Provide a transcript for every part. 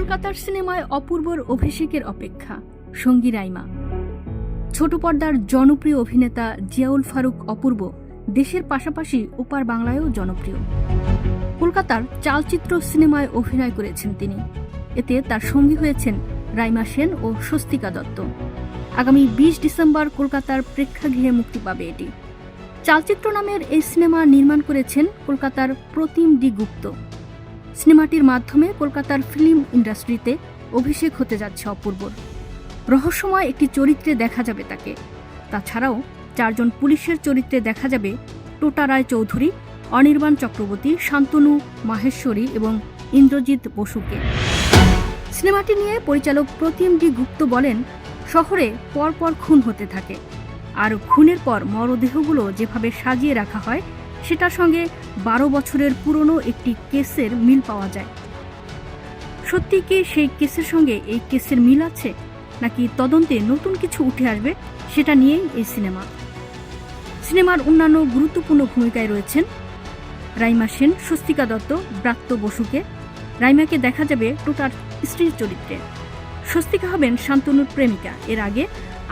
কলকাতার সিনেমায় অপূর্বর অভিষেকের অপেক্ষা সঙ্গী রাইমা। ছোট পর্দার জনপ্রিয় অভিনেতা জিয়াউল ফারুক অপূর্ব দেশের পাশাপাশি ওপার বাংলায়ও জনপ্রিয়। কলকাতার চালচিত্র সিনেমায় অভিনয় করেছেন তিনি। এতে তার সঙ্গী হয়েছেন রাইমা সেন ও স্বস্তিকা দত্ত। আগামী ২০ ডিসেম্বর কলকাতার প্রেক্ষাগৃহে মুক্তি পাবে এটি। চালচিত্র নামের এই সিনেমা নির্মাণ করেছেন কলকাতার প্রতিম ডি গুপ্ত। সিনেমাটির মাধ্যমে কলকাতার ফিল্ম ইন্ডাস্ট্রিতে অভিষেক হতে যাচ্ছে অপূর্বর। রহস্যময় একটি চরিত্রে দেখা যাবে তাকে। তাছাড়াও ৪ জন পুলিশের চরিত্রে দেখা যাবে টোটা রায় চৌধুরী, অনির্বাণ চক্রবর্তী, শান্তনু মাহেশ্বরী এবং ইন্দ্রজিৎ বসুকে। সিনেমাটি নিয়ে পরিচালক প্রতিম ডি গুপ্ত বলেন, শহরে পরপর খুন হতে থাকে, আর খুনের পর মরদেহগুলো যেভাবে সাজিয়ে রাখা হয় সেটার সঙ্গে ১২ বছরের পুরনো একটি কেসের মিল পাওয়া যায়। সত্যি কি সেই কেসের সঙ্গে এই কেসের মিল আছে, নাকি তদন্তে নতুন কিছু উঠে আসবে, সেটা নিয়েই এই সিনেমা। সিনেমার অন্যান্য গুরুত্বপূর্ণ ভূমিকায় রয়েছেন রাইমা সেন, স্বস্তিকা দত্ত, ব্রাত্য বসুকে। রাইমাকে দেখা যাবে টোটার স্ত্রীর চরিত্রে। স্বস্তিকা হবেন শান্তনুর প্রেমিকা। এর আগে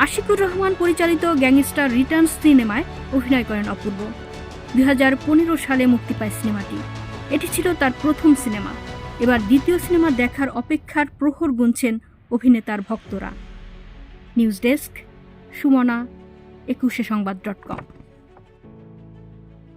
আশিকুর রহমান পরিচালিত গ্যাংস্টার রিটার্নস সিনেমায় অভিনয় করেন অপূর্ব। ২০১৫ সালে মুক্তি পায় সিনেমাটি। এটি ছিল তার প্রথম সিনেমা। এবার দ্বিতীয় সিনেমা দেখার অপেক্ষার প্রহর গুনছেন অভিনেতার ভক্তরা। News desk, Sumana, 21সংবাদ.com।